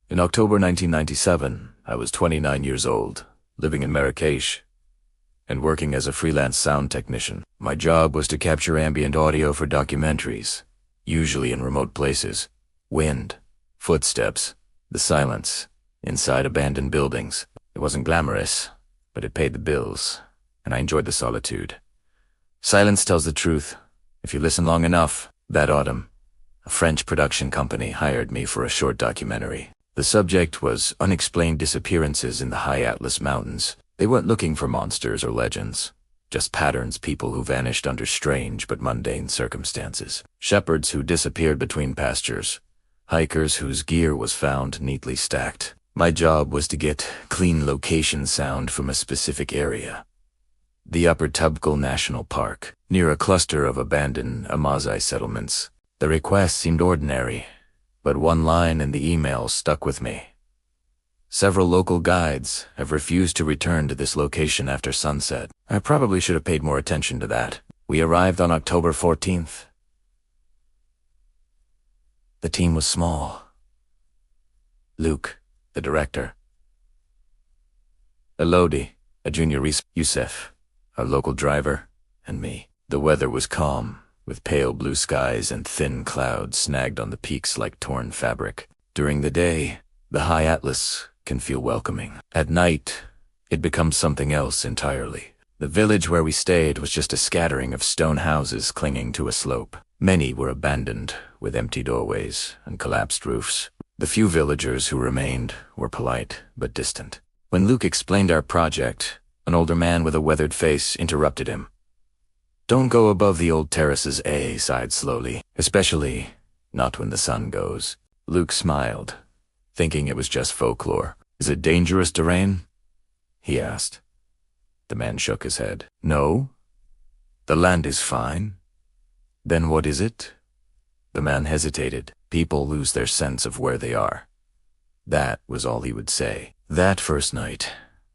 In October 1997, I was 29 years old, living in Marrakech, and working as a freelance sound technician. My job was to capture ambient audio for documentaries, usually in remote places. Wind, footsteps, the silence, inside abandoned buildings. It wasn't glamorous, but it paid the bills, and I enjoyed the solitude. Silence tells the truth, if you listen long enough. That autumn, a French production company hired me for a short documentary. The subject was unexplained disappearances in the high Atlas Mountains. They weren't looking for monsters or legends, just patterns, people who vanished under strange but mundane circumstances. Shepherds who disappeared between pastures, hikers whose gear was found neatly stacked. My job was to get clean location sound from a specific area. The Upper Tubkal National Park, near a cluster of abandoned Amazigh settlements. The request seemed ordinary, but one line in the email stuck with me. Several local guides have refused to return to this location after sunset. I probably should have paid more attention to that. We arrived on October 14th. The team was small. Luke, the director. Elodie, a junior researcher. Youssef, a local driver, and me. The weather was calm, with pale blue skies and thin clouds snagged on the peaks like torn fabric. During the day, the high Atlas can feel welcoming. At night, it becomes something else entirely. The village where we stayed was just a scattering of stone houses clinging to a slope. Many were abandoned, with empty doorways and collapsed roofs. The few villagers who remained were polite but distant. When Luke explained our project, an older man with a weathered face interrupted him. "Don't go above the old terraces," A sighed slowly, "especially not when the sun goes." Luke smiled, thinking it was just folklore. "Is it dangerous terrain?" he asked. The man shook his head. "No, the land is fine." "Then what is it?" The man hesitated. "People lose their sense of where they are." That was all he would say. That first night,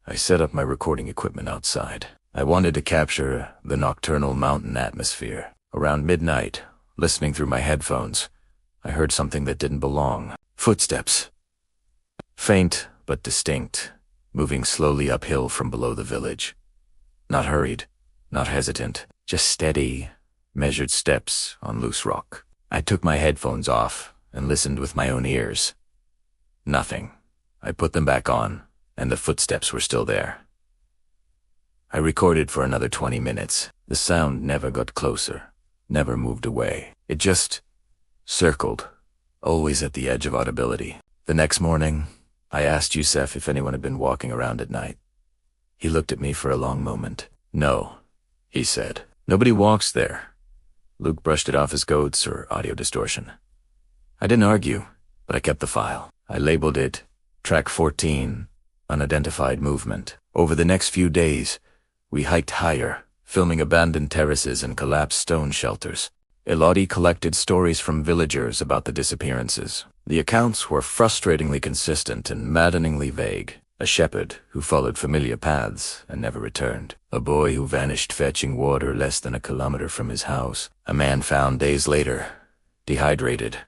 I set up my recording equipment outside. I wanted to capture the nocturnal mountain atmosphere. Around midnight, listening through my headphones, I heard something that didn't belong. Footsteps. Faint but distinct, moving slowly uphill from below the village. Not hurried, not hesitant, just steady, measured steps on loose rock. I took my headphones off and listened with my own ears. Nothing. I put them back on, and the footsteps were still there. I recorded for another 20 minutes. The sound never got closer, never moved away. It just circled, always at the edge of audibility. The next morning, I asked Youssef if anyone had been walking around at night. He looked at me for a long moment. "No," he said. "Nobody walks there." Luke brushed it off as goats or audio distortion. I didn't argue, but I kept the file. I labeled it Track 14, Unidentified Movement. Over the next few days, we hiked higher, filming abandoned terraces and collapsed stone shelters. Elodie collected stories from villagers about the disappearances. The accounts were frustratingly consistent and maddeningly vague. A shepherd who followed familiar paths and never returned. A boy who vanished fetching water less than a kilometer from his house. A man found days later, dehydrated,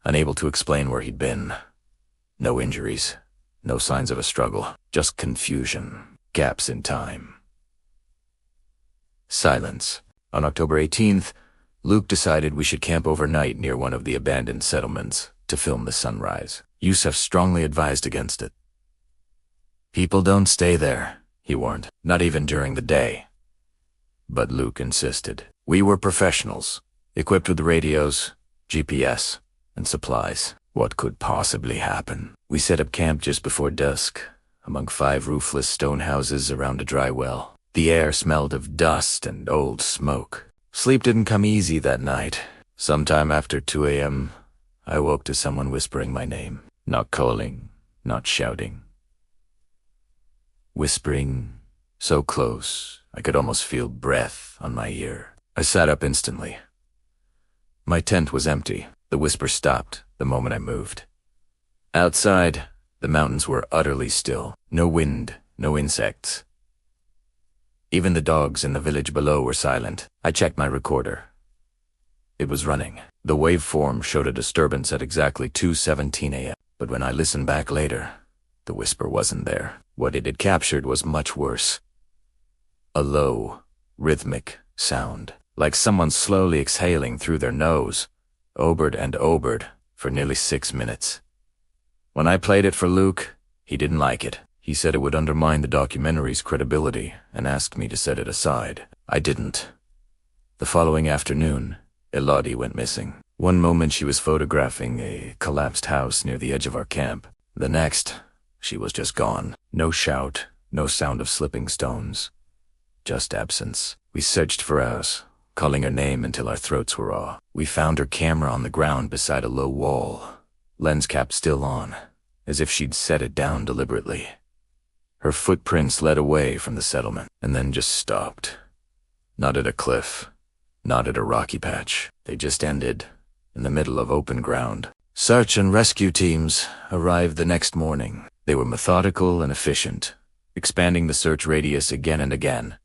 unable to explain where he'd been. No injuries, no signs of a struggle, just confusion, gaps in time. Silence. On October 18th, Luke decided we should camp overnight near one of the abandoned settlements to film the sunrise. Youssef strongly advised against it. "People don't stay there," he warned, "not even during the day." But Luke insisted. We were professionals, equipped with radios, GPS, and supplies. What could possibly happen? We set up camp just before dusk, among 5 roofless stone houses around a dry well. The air smelled of dust and old smoke. Sleep didn't come easy that night. Sometime after 2 a.m., I woke to someone whispering my name. Not calling, not shouting. Whispering, so close, I could almost feel breath on my ear. I sat up instantly. My tent was empty. The whisper stopped the moment I moved. Outside, the mountains were utterly still. No wind, no insects. Even the dogs in the village below were silent. I checked my recorder. It was running. The waveform showed a disturbance at exactly 2:17 a.m. But when I listened back later, the whisper wasn't there. What it had captured was much worse. A low, rhythmic sound, like someone slowly exhaling through their nose, obered and obered for nearly 6 minutes. When I played it for Luke, he didn't like it. He said it would undermine the documentary's credibility and asked me to set it aside. I didn't. The following afternoon, Elodie went missing. One moment she was photographing a collapsed house near the edge of our camp. The next, she was just gone. No shout, no sound of slipping stones. Just absence. We searched for hours, calling her name until our throats were raw. We found her camera on the ground beside a low wall, lens cap still on, as if she'd set it down deliberately. Her footprints led away from the settlement, and then just stopped. Not at a cliff, not at a rocky patch. They just ended in the middle of open ground. Search and rescue teams arrived the next morning. They were methodical and efficient, expanding the search radius again and again.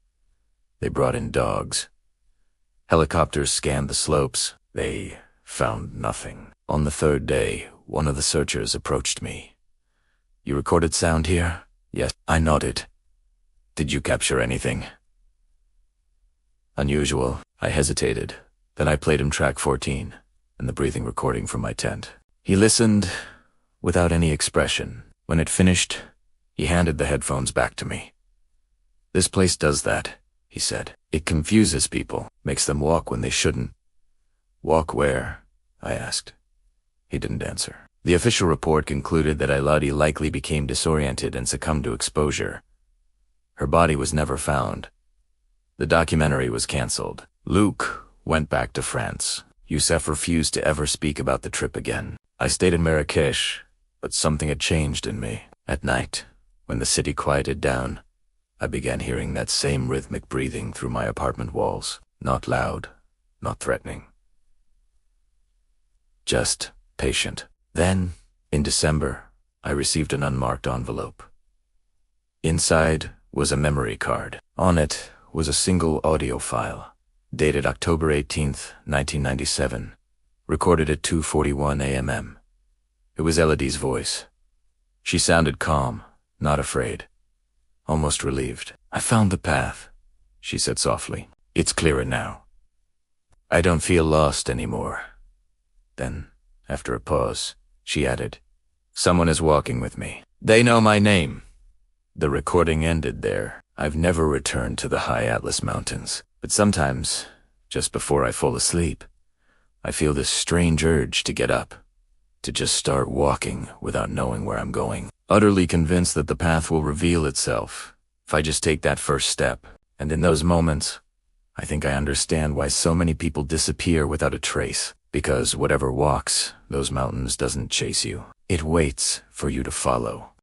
They brought in dogs. Helicopters scanned the slopes. They found nothing. On the third day, one of the searchers approached me. "You recorded sound here?" "Yes." I nodded. "Did you capture anything?" "Unusual." I hesitated. Then I played him track 14 and the breathing recording from my tent. He listened without any expression. When it finished, he handed the headphones back to me. "This place does that," he said. "It confuses people, makes them walk when they shouldn't." "Walk where?" I asked. He didn't answer. The official report concluded that Elodie likely became disoriented and succumbed to exposure. Her body was never found. The documentary was cancelled. Luke went back to France. Youssef refused to ever speak about the trip again. I stayed in Marrakesh, but something had changed in me. At night, when the city quieted down, I began hearing that same rhythmic breathing through my apartment walls. Not loud, not threatening. Just patient. Then, in December, I received an unmarked envelope. Inside was a memory card. On it was a single audio file, dated October 18th, 1997, recorded at 2:41 a.m. It was Elodie's voice. She sounded calm, not afraid, almost relieved. "I found the path," she said softly. "It's clearer now. I don't feel lost anymore." Then, after a pause, she added, "Someone is walking with me. They know my name." The recording ended there. I've never returned to the high Atlas Mountains, but sometimes, just before I fall asleep, I feel this strange urge to get up, to just start walking without knowing where I'm going, utterly convinced that the path will reveal itself if I just take that first step. And in those moments, I think I understand why so many people disappear without a trace, because whatever walks those mountains doesn't chase you. It waits for you to follow.